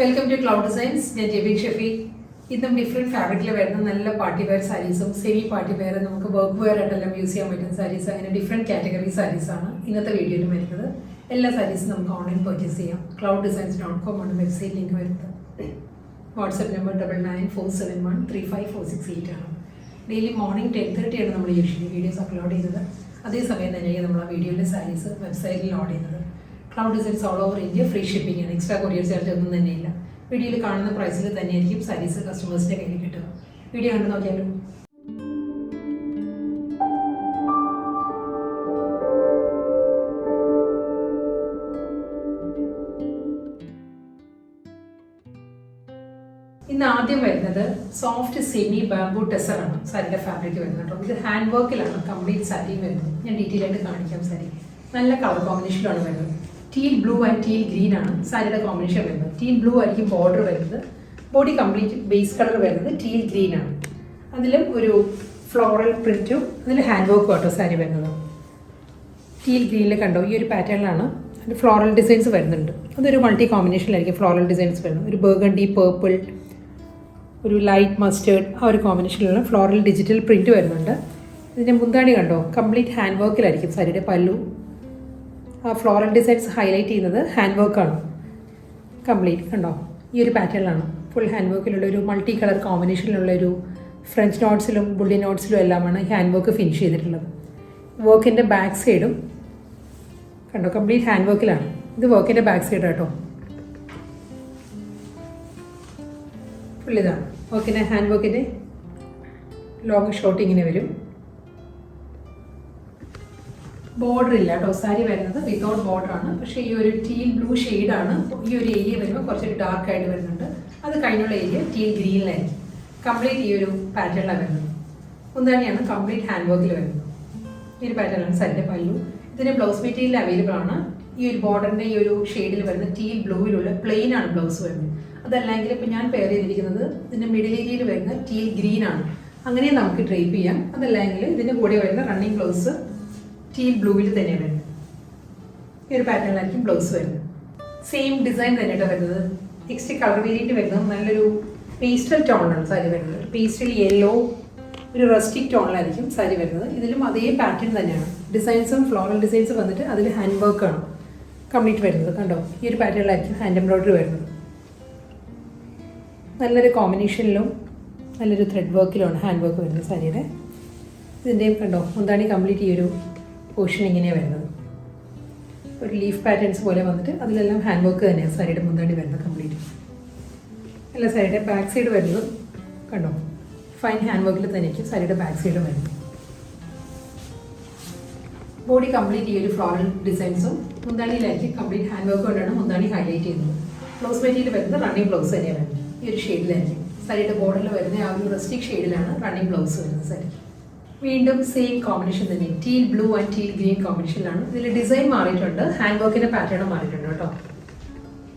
Welcome to cloud designs. ഞാൻ ജെബിൻ ഷെഫി. ഇന്നും different ഫാബ്രിക്കിൽ വരുന്ന നല്ല പാർട്ടി വെയർ സാരീസും സെമി പാർട്ടി വെയർ നമുക്ക് വർക്ക് വെയർ ആയിട്ടെല്ലാം യൂസ് ചെയ്യാൻ പറ്റുന്ന സാരീസ്, അങ്ങനെ ഡിഫറെൻറ്റ് കാറ്റഗറി സാരീസാണ് ഇന്നത്തെ വീഡിയോയിൽ വരുന്നത്. എല്ലാ സാരീസും നമുക്ക് ഓൺലൈൻ പർച്ചേസ് ചെയ്യാം. clouddesigns.com ആണ് വെബ്സൈറ്റ് ലിങ്ക് വരുന്നത്. വാട്സപ്പ് നമ്പർ 9947135468 ആണ്. ഡെയിലി മോർണിംഗ് 10:30 ആണ് നമ്മൾ യൂഷ്വലി വീഡിയോസ് അപ്ലോഡ് ചെയ്യുന്നത്. അതേസമയം തന്നെയാണ് നമ്മൾ ആ വീഡിയോയിലെ സാരീസ് വെബ്സൈറ്റിൽ ലോഡ് ചെയ്യുന്നത്. Cloud designs all over India free shipping ആണ്. എക്സ്ട്രാ കൊറിയർ ചാർജ് ഒന്നും തന്നെയില്ല. വീഡിയോയിൽ കാണുന്ന പ്രൈസിൽ തന്നെയായിരിക്കും സാരീസ് കസ്റ്റമേഴ്സിൻ്റെ കയ്യിൽ കിട്ടുക. വീഡിയോ കണ്ടു നോക്കിയാലും ഇന്ന് ആദ്യം വരുന്നത് സോഫ്റ്റ് സെമി ബാംബൂ ടെസറാണ് സാരിയുടെ ഫാബ്രിക് വരുന്നത് കേട്ടോ. ഇത് ഹാൻഡ് വർക്കിലാണ് കംപ്ലീറ്റ് സാരി വരുന്നത്. ഞാൻ ഡീറ്റെയിൽ ആയിട്ട് കാണിക്കാം. സാരി നല്ല കളർ കോമ്പിനേഷനിലാണ് വരുന്നത്. Teal blue and teal green ആണ് സാരിയുടെ കോമ്പിനേഷൻ വരുന്നത്. ടീൽ ബ്ലൂ ആയിരിക്കും ബോർഡർ വരുന്നത്. ബോഡി കംപ്ലീറ്റ് ബേസ് കളർ വരുന്നത് ടീൽ ഗ്രീൻ ആണ്. അതിലും ഒരു ഫ്ലോറൽ പ്രിന്റും അതിൽ ഹാൻഡ് വർക്കും ആട്ടോ സാരി വരുന്നത്. ടീൽ ഗ്രീനിൽ കണ്ടോ ഈ ഒരു പാറ്റേണിലാണ് അതിൻ്റെ ഫ്ലോറൽ ഡിസൈൻസ് വരുന്നുണ്ട്. അതൊരു മൾട്ടി കോമ്പിനേഷനിലായിരിക്കും ഫ്ലോറൽ ഡിസൈൻസ് വരുന്നത്. ഒരു ബർഗണ്ടി, പേർപ്പിൾ, ഒരു ലൈറ്റ് മസ്റ്റേർഡ്, ആ ഒരു കോമ്പിനേഷനിലുള്ള ഫ്ലോറൽ ഡിജിറ്റൽ പ്രിൻറ്റ് വരുന്നുണ്ട്. ഇതിൻ്റെ മുന്താണി കണ്ടോ കംപ്ലീറ്റ് ഹാൻഡ് വർക്കിലായിരിക്കും സാരിയുടെ പല്ലു. ആ ഫ്ലോറൽ ഡിസൈൻസ് ഹൈലൈറ്റ് ചെയ്യുന്നത് ഹാൻഡ് വർക്കാണ്. കംപ്ലീറ്റ് കണ്ടോ ഈ ഒരു പാറ്റേണിലാണ് ഫുൾ ഹാൻഡ് വർക്കിലുള്ള ഒരു മൾട്ടി കളർ കോമ്പിനേഷനിലുള്ള ഒരു ഫ്രഞ്ച് നോട്ട്സിലും ബുള്ളി നോട്ട്സിലും എല്ലാമാണ് ഹാൻഡ് വർക്ക് ഫിനിഷ് ചെയ്തിട്ടുള്ളത്. വർക്കിൻ്റെ ബാക്ക് സൈഡും കണ്ടോ കംപ്ലീറ്റ് ഹാൻഡ് വർക്കിലാണ്. ഇത് വർക്കിൻ്റെ ബാക്ക് സൈഡ് കേട്ടോ. ഫുൾ ഇതാണ് വർക്കിൻ്റെ ഹാൻഡ് വർക്കിൻ്റെ ലോങ് ഷോട്ട് ഇങ്ങനെ വരും. ബോർഡർ ഇല്ല കേട്ടോ. സാരി വരുന്നത് വിതൗട്ട് ബോർഡർ ആണ്. പക്ഷേ ഈ ഒരു ടീൽ ബ്ലൂ ഷെയ്ഡാണ്. ഈ ഒരു ഏരിയ വരുമ്പോൾ കുറച്ചൊരു ഡാർക്ക് ആയിട്ട് വരുന്നുണ്ട്. അത് കഴിഞ്ഞുള്ള ഏരിയ ടീൽ ഗ്രീനിലായിരിക്കും. കംപ്ലീറ്റ് ഈ ഒരു പാറ്റേണിലാണ് വരുന്നത്. മുന്താണിയാണ് കംപ്ലീറ്റ് ഹാൻഡ് വർക്കിൽ വരുന്നത്. ഈ ഒരു പാറ്റേണിലാണ് സാരിൻ്റെ പല്ലു. ഇതിന് ബ്ലൗസ് മെറ്റീരിയൽ അവൈലബിൾ ആണ്. ഈ ഒരു ബോർഡറിൻ്റെ ഈ ഒരു ഷെയ്ഡിൽ വരുന്ന ടീൽ ബ്ലൂവിലുള്ള പ്ലെയിൻ ആണ് ബ്ലൗസ് വരുന്നത്. അതല്ലെങ്കിൽ ഇപ്പോൾ ഞാൻ പെയർ ചെയ്തിരിക്കുന്നത് ഇതിൻ്റെ മിഡിൽ ഏരിയയിൽ വരുന്ന ടീൽ ഗ്രീൻ ആണ്. അങ്ങനെ നമുക്ക് ഡ്രേപ്പ് ചെയ്യാം. അതല്ലെങ്കിൽ ഇതിൻ്റെ കൂടെ വരുന്ന റണ്ണിങ് ബ്ലൗസ് ടീൽ ബ്ലൂവിൽ തന്നെയാണ് വരുന്നത്. ഈ ഒരു പാറ്റേണിലായിരിക്കും ബ്ലൗസ് വരുന്നത്. സെയിം ഡിസൈൻ തന്നെയാണ് വരുന്നത്. നെക്സ്റ്റ് കളർ വേരിയൻറ്റ് വരുന്നത് നല്ലൊരു പേസ്റ്റൽ ടോണിലാണ് സാരി വരുന്നത്. പേസ്റ്റൽ യെല്ലോ, ഒരു റസ്റ്റിക് ടോണിലായിരിക്കും സാരി വരുന്നത്. ഇതിലും അതേ പാറ്റേൺ തന്നെയാണ്. ഡിസൈൻസും ഫ്ലോറൽ ഡിസൈൻസും വന്നിട്ട് അതിൽ ഹാൻഡ് വർക്കാണ് കംപ്ലീറ്റ് വരുന്നത്. കണ്ടോ ഈ ഒരു പാറ്റേണിലായിരിക്കും ഹാൻഡ് എംബ്രോയ്ഡറി വരുന്നത്. നല്ലൊരു കോമ്പിനേഷനിലും നല്ലൊരു ത്രെഡ് വർക്കിലുമാണ് ഹാൻഡ് വർക്ക് വരുന്നത് സാരിയുടെ. ഇതിൻ്റെയും കണ്ടോ മുന്താണി കംപ്ലീറ്റ് ഈ ഒരു പോർഷൻ ഇങ്ങനെയാണ് വരുന്നത്. ഒരു ലീഫ് പാറ്റേൺസ് പോലെ വന്നിട്ട് അതിലെല്ലാം ഹാൻഡ് വർക്ക് തന്നെയാണ് സാരിയുടെ മുന്താണി വരുന്നത് കംപ്ലീറ്റ്. അല്ല സാരിയുടെ ബാക്ക് സൈഡ് വരുന്നത് കണ്ടോ ഫൈൻ ഹാൻഡ് വർക്കിൽ തന്നെയായിരിക്കും സാരിയുടെ ബാക്ക് സൈഡ് വരുന്നത്. ബോഡി കംപ്ലീറ്റ് ഈ ഒരു ഫ്ലോറൽ ഡിസൈൻസും മുന്താണിയിലായിരിക്കും കംപ്ലീറ്റ് ഹാൻഡ് വർക്ക് കൊണ്ടാണ് മുന്താണി ഹൈലൈറ്റ് ചെയ്യുന്നത്. ബ്ലൗസ് മെറ്റീരിയൽ വരുന്നത് റണ്ണിങ് ബ്ലൗസ് തന്നെയാണ് വരുന്നത്. ഈ ഒരു ഷെയ്ഡിലായിരിക്കും സാരിയുടെ ബോർഡറിൽ വരുന്ന ആ ഒരു റസ്റ്റിക് ഷെയ്ഡിലാണ് റണ്ണിങ് ബ്ലൗസ് വരുന്നത് സാരി. വീണ്ടും സെയിം കോമ്പിനേഷൻ തന്നെ teal blue and teal green കോമ്പിനേഷനിലാണ്. ഇതിൽ ഡിസൈൻ മാറിയിട്ടുണ്ട്, ഹാൻഡ് വർക്കിൻ്റെ പാറ്റേൺ മാറിയിട്ടുണ്ട് കേട്ടോ.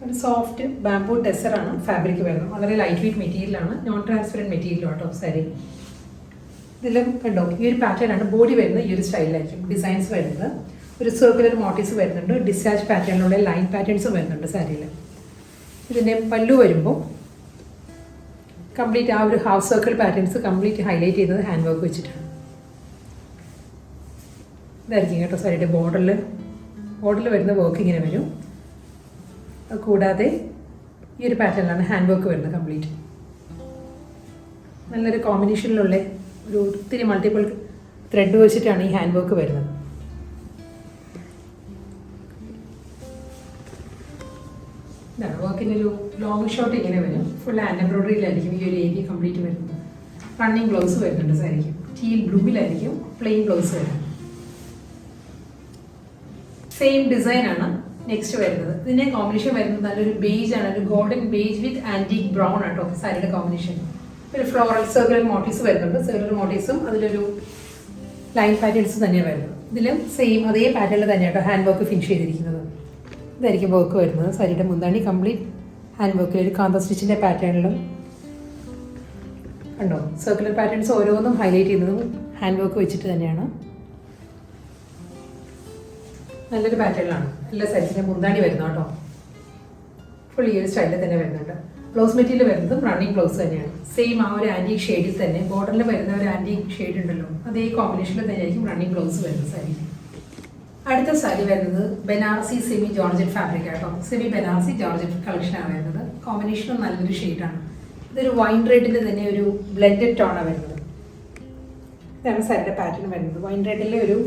ഒരു സോഫ്റ്റ് ബാംബൂ ടെസറാണ് ഫാബ്രിക് വരുന്നത്. വളരെ ലൈറ്റ് വെയ്റ്റ് മെറ്റീരിയലാണ്, നോൺ ട്രാൻസ്പെറൻറ്റ് മെറ്റീരിയൽ കേട്ടോ സാരി. ഇതിലും കണ്ടോ ഈ ഒരു പാറ്റേൺ ആണ് ബോഡി വരുന്നത്. ഈ ഒരു സ്റ്റൈലിലായിരിക്കും ഡിസൈൻസ് വരുന്നത്. ഒരു സർക്കുലർ മോട്ടീവ്സ് വരുന്നുണ്ട്. ഡിസ്ചാർജ് പാറ്റേണിലുള്ള ലൈൻ പാറ്റേൺസും വരുന്നുണ്ട് സാരിയിൽ. ഇതിൻ്റെ പല്ലു വരുമ്പോൾ കംപ്ലീറ്റ് ആ ഒരു half circle patterns complete highlight ചെയ്യുന്നത് ഹാൻഡ് വർക്ക് വെച്ചിട്ടാണ്. ഇതായിരിക്കും കേട്ടോ സാരിയുടെ ബോർഡറിൽ വരുന്ന വർക്ക് ഇങ്ങനെ വരും. കൂടാതെ ഈ ഒരു പാറ്റേണിലാണ് ഹാൻഡ് വർക്ക് വരുന്നത് കംപ്ലീറ്റ്. നല്ലൊരു കോമ്പിനേഷനിലുള്ള ഒരു ഒത്തിരി മൾട്ടിപ്പിൾ ത്രെഡ് വെച്ചിട്ടാണ് ഈ ഹാൻഡ് വർക്ക് വരുന്നത്. ഇതാണ് വർക്കിൻ്റെ ഒരു ലോങ് ഷോട്ട് ഇങ്ങനെ വരും. ഫുൾ ഹാൻഡ് എംബ്രോയ്ഡറിയിലായിരിക്കും ഈ ഒരു ഏരിയ കംപ്ലീറ്റ് വരുന്നത്. റണ്ണിങ് ബ്ലൗസ് വരുന്നുണ്ട് സാരിക്ക്. ടീൽ ബ്ലൂവിലായിരിക്കും പ്ലെയിൻ ബ്ലൗസ് വരുന്നത്. സെയിം ഡിസൈൻ ആണ് നെക്സ്റ്റ് വരുന്നത്. ഇതിൻ്റെ കോമ്പിനേഷൻ വരുന്നത് നല്ലൊരു ബേജ് ആണ്. ഒരു ഗോൾഡൻ ബേജ് വിത്ത് ആൻറ്റീക് ബ്രൗൺ ആട്ടോ സാരിയുടെ കോമ്പിനേഷൻ. ഒരു ഫ്ലോറൽ സർക്കുലർ മോട്ടീവ്സ് വരുന്നുണ്ട്. സർക്കുലർ മോട്ടീവ്സും അതിലൊരു ലൈൻ പാറ്റേൺസ് തന്നെയാണ് വരുന്നത്. ഇതിലും സെയിം അതേ പാറ്റേണിൽ തന്നെയാട്ടോ ഹാൻഡ് വർക്ക് ഫിനിഷ് ചെയ്തിരിക്കുന്നത്. ഇതായിരിക്കും വർക്ക് വരുന്നത്. സാരിയുടെ മുന്താണി കംപ്ലീറ്റ് ഹാൻഡ് വർക്കിൽ ഒരു കാന്ത സ്റ്റിച്ചിൻ്റെ പാറ്റേണിലും കണ്ടോ സർക്കുലർ പാറ്റേൺസ് ഓരോന്നും ഹൈലൈറ്റ് ചെയ്യുന്നതും ഹാൻഡ് വർക്ക് വെച്ചിട്ട് തന്നെയാണ്. നല്ലൊരു പാറ്റേണിലാണ്. എല്ലാ സൈസിൻ്റെ മുന്താണി വരുന്നത് കേട്ടോ. ഫുൾ ഈ ഒരു സ്റ്റൈലിൽ തന്നെ വരുന്നുണ്ട്. ബ്ലൗസ് മെറ്റീരിയൽ വരുന്നത് റണ്ണിങ് ബ്ലൗസ് തന്നെയാണ്. സെയിം ആ ഒരു ആൻറ്റി ഷെയ്ഡിൽ തന്നെ ബോർഡറിൽ വരുന്ന ഒരു ആൻറ്റി ഷെയ്ഡ് ഉണ്ടല്ലോ, അതേ കോമ്പിനേഷനിൽ തന്നെയായിരിക്കും റണ്ണിങ് ബ്ലൗസ് വരുന്നത് സാരി. അടുത്ത സാരി വരുന്നത് ബനാറസി സെമി ജോർജറ്റ് ഫാബ്രിക് ആട്ടോ. സെമി ബനാറസി ജോർജറ്റ് കളക്ഷനാണ് വരുന്നത്. കോമ്പിനേഷനും നല്ലൊരു ഷെയ്ഡാണ്. ഇതൊരു വൈൻ റെഡിൻ്റെ തന്നെ ഒരു ബ്ലെൻഡഡ് ടോണാണ് വരുന്നത്. ഇതാണ് സാരിയുടെ പാറ്റേൺ വരുന്നത്. വൈൻ റെഡിലെ ഒരു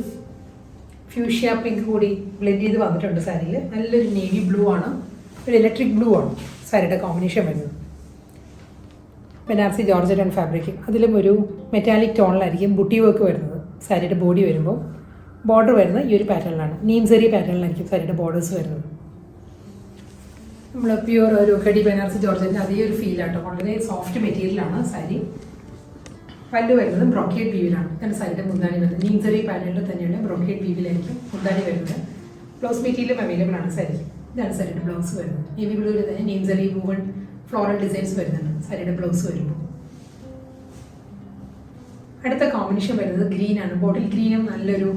ഫ്യൂഷ്യ പിങ്ക് കൂടി ബ്ലെൻഡ് ചെയ്ത് വന്നിട്ടുണ്ട് സാരിയിൽ. നല്ലൊരു നേവി ബ്ലൂ ആണ്, ഒരു ഇലക്ട്രിക് ബ്ലൂ ആണ് സാരിയുടെ കോമ്പിനേഷൻ വരുന്നത്. ബനാറസി ജോർജറ്റ് ആൻഡ് ഫാബ്രിക്, അതിലും ഒരു മെറ്റാലിക് ടോണിലായിരിക്കും ബുട്ടി വർക്ക് വരുന്നത്. സാരിയുടെ ബോഡി വരുമ്പോൾ ബോർഡർ വരുന്നത് ഈ ഒരു പാറ്റേണിലാണ്. നീം സെറി പാറ്റേണിലായിരിക്കും സാരിയുടെ ബോർഡേഴ്സ് വരുന്നത്. നമ്മൾ പ്യുവർ ഒരു കടി ബനാറസി ജോർജറ്റിൻ്റെ അതേ ഒരു ഫീലാട്ടോ. വളരെ സോഫ്റ്റ് മെറ്റീരിയലാണ് സാരി. പല്ല് വരുന്നത് ബ്രോക്കേഡ് വീവിലാണ്. ഇതാണ് സാരിയുടെ മുന്താണി വരുന്നത്. നീം സെറി പാറ്റേണിൽ തന്നെയാണ് ബ്രോക്കേഡ് വീവിലായിരിക്കും മുന്താണി വരുന്നത്. ബ്ലൗസ് മെറ്റീരിയലും അവൈലബിൾ ആണ് സാരി. ഇതാണ് സാരിയുടെ ബ്ലൗസ് വരുന്നത്. നേവി ബ്ലൂവിൽ തന്നെ നീം സെറി വൂവൺ ഫ്ലോറൽ ഡിസൈൻസ് വരുന്നുണ്ട് സാരിയുടെ ബ്ലൗസ് വരുമ്പോൾ. അടുത്ത കോമ്പിനേഷൻ വരുന്നത് ഗ്രീൻ ആണ്. ബോട്ടിൽ ഗ്രീനും നല്ലൊരു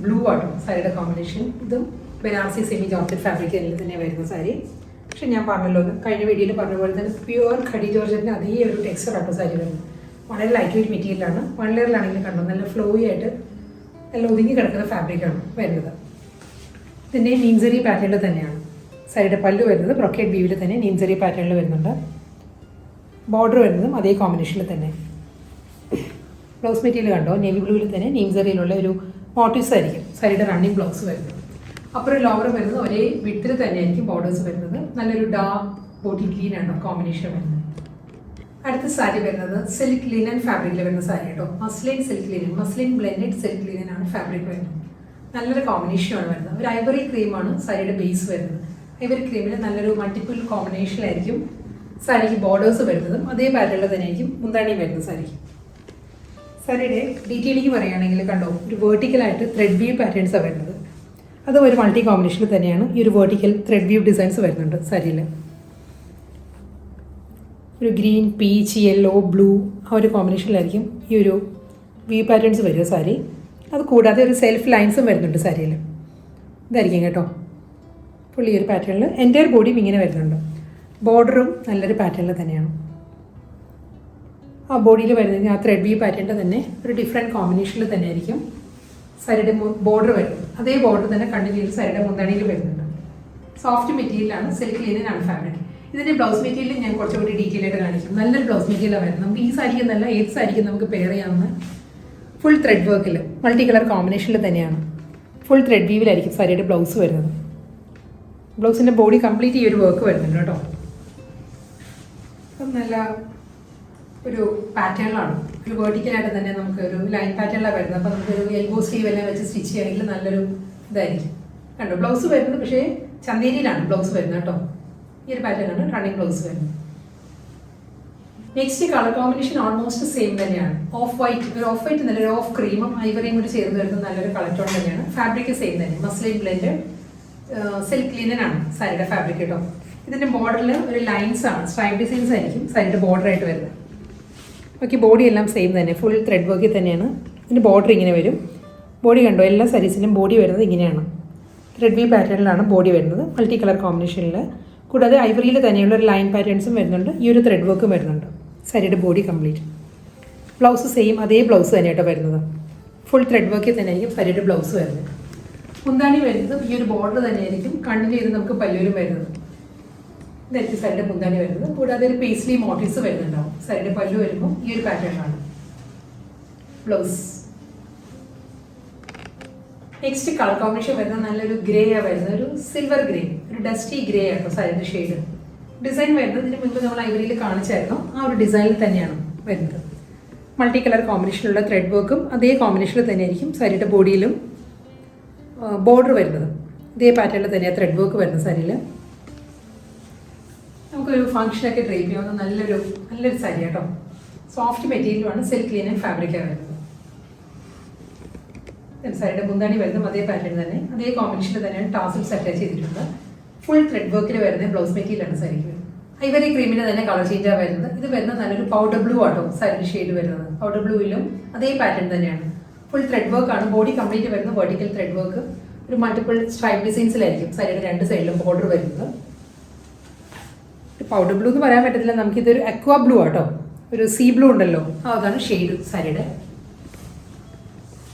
ബ്ലൂ ആട്ടോ സാരിയുടെ കോമ്പിനേഷൻ. ഇതും ബനാറസി സെമി ജോർജറ്റ് ഫാബ്രിക് തന്നെ വരുന്ന സാരി. പക്ഷെ ഞാൻ പറഞ്ഞല്ലോ, കഴിഞ്ഞ വീഡിയോയിൽ പറഞ്ഞ പോലെ തന്നെ പ്യുവർ ഖടി ജോർജറ്റിൻ്റെ അതേ ഒരു ടെക്സ്ചർ ആട്ടോ സാരി വരുന്നത്. വളരെ ലൈറ്റ് വെയിറ്റ് മെറ്റീരിയലാണ്. വൺ ലെയറിലാണെങ്കിലും കണ്ടോ നല്ല ഫ്ലോയി ആയിട്ട് നല്ല ഒതുങ്ങി കിടക്കുന്ന ഫാബ്രിക്കാണ് വരുന്നത്. ഇതിൻ്റെ നീംസറി പാറ്റേണിൽ തന്നെയാണ് സാരിയുടെ പല്ല് വരുന്നത്. ബ്രോക്കേഡ് വീവിൽ തന്നെ നീംസറി പാറ്റേണിൽ വരുന്നുണ്ട്. ബോർഡർ വരുന്നതും അതേ കോമ്പിനേഷനിൽ തന്നെ. ബ്ലൗസ് മെറ്റീരിയൽ കണ്ടോ, നേവി ബ്ലൂവിൽ തന്നെ നീംസറിയിലുള്ള ഒരു മോട്ടീവ്സ് ആയിരിക്കും സാരിയുടെ റണ്ണിങ് ബ്ലൗസ് വരുന്നത്. അപ്പുറം ലോവറും വരുന്നത് ഒരേ വിഡ്ത്തിൽ തന്നെയായിരിക്കും ബോർഡേഴ്സ് വരുന്നത്. നല്ലൊരു ഡാർക്ക് ബോട്ടിൽ ഗ്രീൻ ആണ് കോമ്പിനേഷൻ വരുന്നത്. അടുത്ത സാരി വരുന്നത് സിൽക്ക് ലിനൻ ഫാബ്രിക്കിൽ വരുന്ന സാരി കേട്ടോ. Muslin silk linen, muslin blended silk linen ആണ് ഫാബ്രിക് വരുന്നത്. നല്ലൊരു കോമ്പിനേഷനാണ് വരുന്നത്. ഒരു ഐവറി ക്രീമാണ് സാരിയുടെ ബേസ് വരുന്നത്. ഐവറി ക്രീമിൽ നല്ലൊരു മൾട്ടിപ്പിൾ കോമ്പിനേഷനിലായിരിക്കും സാരിക്ക് ബോർഡേഴ്സ് വരുന്നതും അതേ പാറ്റേണിൽ തന്നെയായിരിക്കും മുന്താണി വരുന്നത് സാരിക്ക്. സാരിയുടെ ഡീറ്റെയിലിംഗ് പറയുകയാണെങ്കിൽ കണ്ടോ, ഒരു വേർട്ടിക്കലായിട്ട് ത്രെഡ് വീവ് പാറ്റേൺസാണ് വരുന്നത്. അതും ഒരു മൾട്ടി കോമ്പിനേഷനിൽ തന്നെയാണ് ഈ ഒരു വേർട്ടിക്കൽ ത്രെഡ് വീവ് ഡിസൈൻസ് വരുന്നുണ്ട് സാരിയിൽ. ഒരു ഗ്രീൻ, പീച്ച്, യെല്ലോ, ബ്ലൂ ആ ഒരു കോമ്പിനേഷനിലായിരിക്കും ഈ ഒരു വീവ് പാറ്റേൺസ് വരിക സാരി. അത് കൂടാതെ ഒരു സെൽഫ് ലൈൻസും വരുന്നുണ്ട് സാരിയിൽ. ഇതായിരിക്കും കേട്ടോ ഫുൾ ഈ ഒരു പാറ്റേണിൽ. എൻ്റയർ ബോഡിയും ഇങ്ങനെ വരുന്നുണ്ട്. ബോർഡറും നല്ലൊരു പാറ്റേണിൽ തന്നെയാണ്. ആ ബോഡിയിൽ വരുന്നത് ആ ത്രെഡ് വീവ് പാറ്റേണിൻ്റെ തന്നെ ഒരു ഡിഫറെൻറ്റ് കോമ്പിനേഷനിൽ തന്നെ ആയിരിക്കും സാരിയുടെ ബോർഡർ വരുന്നത്. അതേ ബോർഡർ തന്നെ കണ്ടിന്യൂ ചെയ്ത് സാരിയുടെ മുന്താണിയിൽ വരുന്നുണ്ട്. സോഫ്റ്റ് മെറ്റീരിയലാണ്, സിൽക്ക് ലിനൻ ആണ് ഫാബ്രിക്. ഇതിൻ്റെ ബ്ലൗസ് മെറ്റീരിയൽ ഞാൻ കുറച്ചുകൂടി ഡീറ്റെയിൽ ആയിട്ട് കാണിക്കും. നല്ലൊരു ബ്ലൗസ് മെറ്റീരിയലാണ് വരുന്നത്. നമുക്ക് ഈ സാരിക്ക് എന്നല്ല ഏത് സാരിക്കും നമുക്ക് പെയർ ചെയ്യാവുന്ന ഫുൾ ത്രെഡ് വർക്കിൽ മൾട്ടി കളർ കോമ്പിനേഷനിൽ തന്നെയാണ് ഫുൾ ത്രെഡ് വീവിലായിരിക്കും സാരിയുടെ ബ്ലൗസ് വരുന്നത്. ബ്ലൗസിൻ്റെ ബോഡി കംപ്ലീറ്റ് ഈ ഒരു വർക്ക് വരുന്നുണ്ട് കേട്ടോ. അപ്പം നല്ല ഒരു പാറ്റേണിലാണ്, ഒരു വേർട്ടിക്കലായിട്ട് തന്നെ നമുക്ക് ഒരു ലൈൻ പാറ്റേണിലാണ് വരുന്നത്. അപ്പോൾ നമുക്കൊരു എൽബോ സ്ലീവ് എല്ലാം വെച്ച് സ്റ്റിച്ച് ചെയ്യണമെങ്കിൽ നല്ലൊരു ഇതായിരിക്കും കണ്ടോ. ബ്ലൗസ് വരുന്നത് പക്ഷേ ചന്തേരിയിലാണ് ബ്ലൗസ് വരുന്നത് കേട്ടോ. ഈ ഒരു പാറ്റേണാണ് റണ്ണിങ് ബ്ലൗസ് വരുന്നത്. Next colour combination almost same തന്നെയാണ്. ഓഫ് വൈറ്റ്, ഒരു ഓഫ് വൈറ്റ് നല്ലൊരു ഓഫ് ക്രീമും ഐവറിയും കൂടി ചേർന്ന് വരുന്ന നല്ലൊരു കളർ ടോൺ തന്നെയാണ്. ഫാബ്രിക് സെയിം തന്നെ, മസ്ലിൻ ബ്ലെൻഡ് സിൽക്ക് ലിനൻ ആണ് സാരിയുടെ ഫാബ്രിക് കേട്ടോ. ഇതിൻ്റെ ബോർഡറിൽ ഒരു ലൈൻസ് ആണ്, സ്ട്രൈപ്പ് ഡിസൈൻസ് ആയിരിക്കും സാരിയുടെ ബോർഡർ ആയിട്ട് വരുന്നത്. ബാക്കി ബോഡി എല്ലാം സെയിം തന്നെ, ഫുൾ ത്രെഡ് വർക്കിൽ തന്നെയാണ്. ഇതിൻ്റെ ബോർഡർ ഇങ്ങനെ വരും. ബോഡി കണ്ടോ, എല്ലാ സാരീസിനും ബോഡി വരുന്നത് ഇങ്ങനെയാണ്. ത്രെഡ് വീവ് പാറ്റേണിലാണ് ബോഡി വരുന്നത്, മൾട്ടി കളർ കോമ്പിനേഷനിൽ. കൂടാതെ ഐവറിയിൽ തന്നെയുള്ള ഒരു ലൈൻ പാറ്റേൺസും വരുന്നുണ്ട്. ഈ ഒരു ത്രെഡ് വർക്കും വരുന്നുണ്ട് സാരിയുടെ ബോഡി കംപ്ലീറ്റ്. ബ്ലൗസ് സെയിം അതേ ബ്ലൗസ് തന്നെയാട്ടോ വരുന്നത്. ഫുൾ ത്രെഡ് വർക്കിൽ തന്നെ ആയിരിക്കും സാരിയുടെ ബ്ലൗസ് വരുന്നത്. മുന്താണി വരുന്നത് ഈ ഒരു ബോർഡർ തന്നെയായിരിക്കും കണ്ടിന്യൂ ചെയ്ത് നമുക്ക് പല്ലുവിലും വരുന്നത്. ഇതായിരിക്കും സാരിയുടെ മുന്താണി വരുന്നത്. കൂടാതെ ഒരു പേസ്ലി മോട്ടീവ്സ് വരുന്നുണ്ടാവും. സാരിയുടെ പല്ലു വരുമ്പോൾ ഈ ഒരു പാറ്റേണാണ് ബ്ലൗസ്. നെക്സ്റ്റ് കളർ കോമ്പിനേഷൻ വരുന്നത് നല്ലൊരു ഗ്രേ ആണ് വരുന്നത്. ഒരു സിൽവർ ഗ്രേ, ഒരു ഡസ്റ്റി ഗ്രേ ആട്ടോ സാരിയുടെ ഷെയ്ഡ്. ഡിസൈൻ വരുന്നത് ഇതിന് മുൻപ് നമ്മൾ ഐവറിയിൽ കാണിച്ചായിരുന്നു, ആ ഒരു ഡിസൈനിൽ തന്നെയാണ് വരുന്നത്. മൾട്ടി കളർ കോമ്പിനേഷനിലുള്ള ത്രെഡ് വർക്കും അതേ കോമ്പിനേഷനിൽ തന്നെയായിരിക്കും സാരിയുടെ ബോഡിയിലും ബോർഡർ വരുന്നത്. ഇതേ പാറ്റേണിൽ തന്നെയാണ് ത്രെഡ് വർക്ക് വരുന്നത് സാരിയിൽ. നമുക്കൊരു ഫംഗ്ഷനൊക്കെ ഡ്രൈപ്പ് ചെയ്യാവുന്ന നല്ലൊരു സാരി കേട്ടോ. സോഫ്റ്റ് മെറ്റീരിയലുമാണ്, സിൽക്ക് ലിനൻ ഫാബ്രിക്കാണ് വരുന്നത്. സാരിയുടെ മുന്താണി വരുന്നതും അതേ പാറ്റേൺ തന്നെ, അതേ കോമ്പിനേഷനിൽ തന്നെയാണ് ടാസിൽസ് അറ്റാച്ച് ചെയ്തിട്ടുണ്ട്. ഫുൾ ത്രെഡ് വർക്കിൽ വരുന്ന ബ്ലൗസ് മെറ്റീരിയലാണ് സാരിക്ക് വരുന്നത്. ഐവറി ക്രീമിൻ്റെ തന്നെ കളർ ചേഞ്ചാണ് വരുന്നത്. ഇത് വരുന്നത് നല്ലൊരു പൗഡർ ബ്ലൂ ആട്ടോ സാരിയുടെ ഷെയ്ഡ് വരുന്നത്. പൗഡർ ബ്ലൂവിലും അതേ പാറ്റേൺ തന്നെയാണ്. ഫുൾ ത്രെഡ് വർക്കാണ്, ബോഡി കംപ്ലീറ്റ് വരുന്നത് വെർട്ടിക്കൽ ത്രെഡ് വർക്ക്. ഒരു മൾട്ടിപ്പിൾ സ്ട്രൈപ്പ് ഡിസൈൻസിലായിരിക്കും സാരിയുടെ രണ്ട് സൈഡിലും ബോർഡർ വരുന്നത്. പൗഡർ ബ്ലൂ എന്ന് പറയാൻ പറ്റത്തില്ല, നമുക്കിതൊരു അക്വാ ബ്ലൂ ആട്ടോ, ഒരു സീ ബ്ലൂ ഉണ്ടല്ലോ, അതാണ് ഷെയ്ഡ് സാരിയുടെ.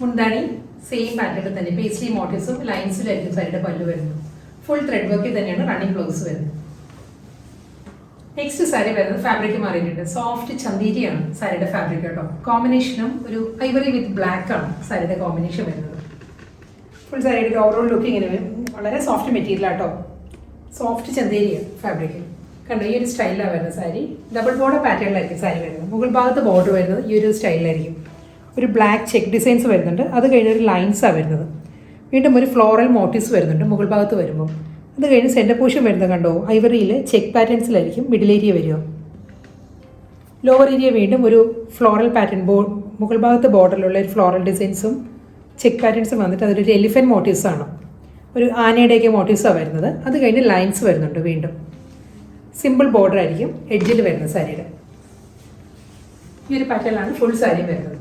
മുന്താണി സെയിം പാറ്റേണിൽ തന്നെ പേസ്ലി മോട്ടീവ്സും ലൈൻസിലായിരിക്കും സാരിയുടെ പല്ലു വരുന്നത്. ഫുൾ ത്രെഡ് വർക്കിൽ തന്നെയാണ് റണ്ണിങ് ബ്ലൗസ് വരുന്നത്. നെക്സ്റ്റ് സാരി വരുന്നത് ഫാബ്രിക് മാറിയിട്ടുണ്ട്, സോഫ്റ്റ് ചന്തീരിയാണ് സാരിയുടെ ഫാബ്രിക് കേട്ടോ. കോമ്പിനേഷനും ഒരു ഐവറി വിത്ത് ബ്ലാക്ക് ആണ് സാരിയുടെ കോമ്പിനേഷൻ വരുന്നത്. ഫുൾ സാരിയുടെ ഓവറോൾ ലുക്ക് ഇങ്ങനെ വരും. വളരെ സോഫ്റ്റ് മെറ്റീരിയൽ ആട്ടോ, സോഫ്റ്റ് ചന്തേരിയ ഫാബ്രിക് കണ്ടോ. ഈ ഒരു സ്റ്റൈലിലാണ് വരുന്നത് സാരി. ഡബിൾ ബോർഡർ പാറ്റേണിലായിരിക്കും സാരി വരുന്നത്. മുകൾ ഭാഗത്ത് ബോർഡർ വരുന്നത് ഈ ഒരു സ്റ്റൈലിലായിരിക്കും. ഒരു ബ്ലാക്ക് ചെക്ക് ഡിസൈൻസ് വരുന്നുണ്ട്, അത് കഴിഞ്ഞ് ഒരു ലൈൻസാണ് വരുന്നത്. വീണ്ടും ഒരു ഫ്ലോറൽ മോട്ടീവ്സ് വരുന്നുണ്ട് മുകൾ ഭാഗത്ത് വരുമ്പോൾ. അത് കഴിഞ്ഞ് സെൻറ്റർ പോർഷൻ വരുന്നത് കണ്ടോ, ഐവറിയിൽ ചെക്ക് പാറ്റേൺസിലായിരിക്കും മിഡിൽ ഏരിയ വരിക. ലോവർ ഏരിയ വീണ്ടും ഒരു ഫ്ലോറൽ പാറ്റേൺ, മുകൾ ഭാഗത്ത് ബോർഡറിലുള്ള ഒരു ഫ്ലോറൽ ഡിസൈൻസും ചെക്ക് പാറ്റേൺസും വന്നിട്ട് അതൊരു എലിഫൻറ്റ് മോട്ടീവ്സാണ്, ഒരു ആനയുടെയൊക്കെ മോട്ടീവ്സാണ് വരുന്നത്. അത് കഴിഞ്ഞ് ലൈൻസ് വരുന്നുണ്ട്. വീണ്ടും സിമ്പിൾ ബോർഡർ ആയിരിക്കും എഡ്ജിൽ വരുന്നത് സാരിയുടെ. ഈ ഒരു പാറ്റേണിലാണ് ഫുൾ സാരി വരുന്നത്.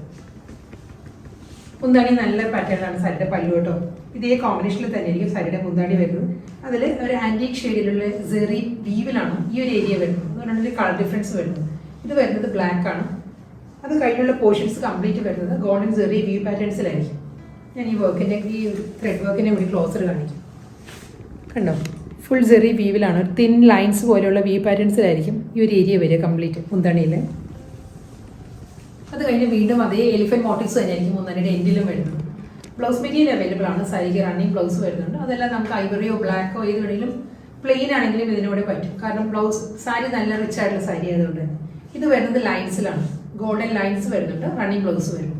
മുന്താണി നല്ല പാറ്റേണിലാണ് സാരിയുടെ പല്ലു കേട്ടോ. ഇതേ കോമ്പിനേഷനിൽ തന്നെയായിരിക്കും സാരിയുടെ മുന്താണി വരുന്നത്. അതിൽ ഒരു ആൻറ്റീക് ഷെയ്ഡിലുള്ള സെറി വീവിലാണ് ഈ ഒരു ഏരിയ വരുന്നത്. അതുകൊണ്ടാണ് കളർ ഡിഫറൻസ് വരുന്നത്. ഇത് വരുന്നത് ബ്ലാക്ക് ആണ്. അത് കഴിഞ്ഞുള്ള പോർഷൻസ് കംപ്ലീറ്റ് വരുന്നത് ഗോൾഡൻ സെറി വീവ് പാറ്റേൺസിലായിരിക്കും. ഞാൻ ഈ വർക്കിൻ്റെ ഈ ത്രെഡ് വർക്കിൻ്റെ കൂടി ക്ലോസർ കാണിക്കും. കണ്ടോ, ഫുൾ സെറി വീവിലാണ്, തിൻ ലൈൻസ് പോലെയുള്ള വീവ് പാറ്റേൺസിലായിരിക്കും ഈ ഒരു ഏരിയ വരിക കംപ്ലീറ്റ് മുന്താണിയിൽ. അത് കഴിഞ്ഞ് വീണ്ടും അതേ എലിഫൻറ്റ് മോട്ടീവ്സ് തന്നെയായിരിക്കും മുന്താണിയുടെ എൻഡിലും വരുന്നത്. ബ്ലൗസ് മെറ്റീരിയൽ അവൈലബിൾ ആണ്, സാരിക്ക് റണ്ണിങ് ബ്ലൗസ് വരുന്നുണ്ട്. അതെല്ലാം നമുക്ക് ഐവറിയോ ബ്ലാക്കോ ഏത് വേണമെങ്കിലും പ്ലെയിൻ ആണെങ്കിലും ഇതിനോട് പറ്റും. കാരണം ബ്ലൗസ് സാരി നല്ല റിച്ച് ആയിട്ടുള്ള സാരി ആയതുകൊണ്ട്. ഇത് വരുന്നത് ലൈൻസിലാണ്, ഗോൾഡൻ ലൈൻസ് വരുന്നുണ്ട്, റണ്ണിങ് ബ്ലൗസ് വരുന്നു.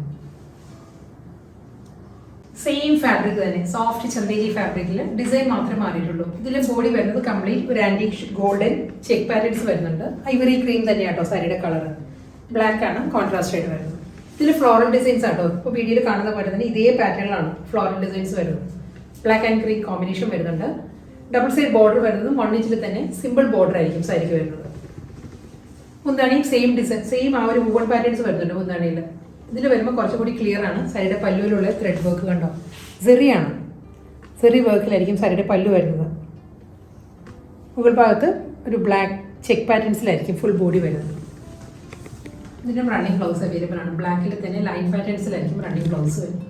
സെയിം ഫാബ്രിക് തന്നെ, സോഫ്റ്റ് ചന്തേരി ഫാബ്രിക്കിൽ ഡിസൈൻ മാത്രമേ മാറിയിട്ടുള്ളൂ. ഇതിൽ ബോഡി വരുന്നത് കംപ്ലീറ്റ് ഒരു ആൻറ്റീക് ഗോൾഡൻ ചെക്ക് പാറ്റേൺസ് വരുന്നുണ്ട്. ഐവറി ക്രീം തന്നെയാട്ടോ സാരിയുടെ കളർ, ബ്ലാക്ക് ആണ് കോൺട്രാസ്റ്റ് ആയിട്ട് വരുന്നത്. ഇതിൽ ഫ്ലോറൽ ഡിസൈൻസ് ആട്ടോ, ഇപ്പോൾ വീഡിയോയിൽ കാണുന്ന പോലെ തന്നെ ഇതേ പാറ്റേണിലാണ് ഫ്ലോറൽ ഡിസൈൻസ് വരുന്നത്. ബ്ലാക്ക് ആൻഡ് ക്രീം കോമ്പിനേഷൻ വരുന്നുണ്ട്. ഡബിൾ സൈഡ് ബോർഡർ വരുന്നത് 1 ഇഞ്ചിൽ തന്നെ സിമ്പിൾ ബോർഡർ ആയിരിക്കും സാരിക്ക് വരുന്നത്. മുന്താണി സെയിം ഡിസൈൻ, സെയിം ആ ഒരു വൂവൺ പാറ്റേൺസ് വരുന്നുണ്ട് മുന്താണിയിൽ. ഇതിൽ വരുമ്പോൾ കുറച്ചുകൂടി ക്ലിയർ ആണ്. സാരിയുടെ പല്ലുവിലുള്ള ത്രെഡ് വർക്ക് കണ്ടോ, സെറിയാണ്, സെറി വർക്കിലായിരിക്കും സാരിയുടെ പല്ലു വരുന്നത്. മുകൾ ഭാഗത്ത് ഒരു ബ്ലാക്ക് ചെക്ക് പാറ്റേൺസിലായിരിക്കും ഫുൾ ബോഡി വരുന്നത്. ഇതിനും റണ്ണിങ് ബ്ലൗസ് അവൈലബിൾ ആണ്. ബ്ലാക്കിൽ തന്നെ ലൈൻ പാറ്റേൺസിലായിരിക്കും റണ്ണിങ് ബ്ലൗസ് വരുന്നത്.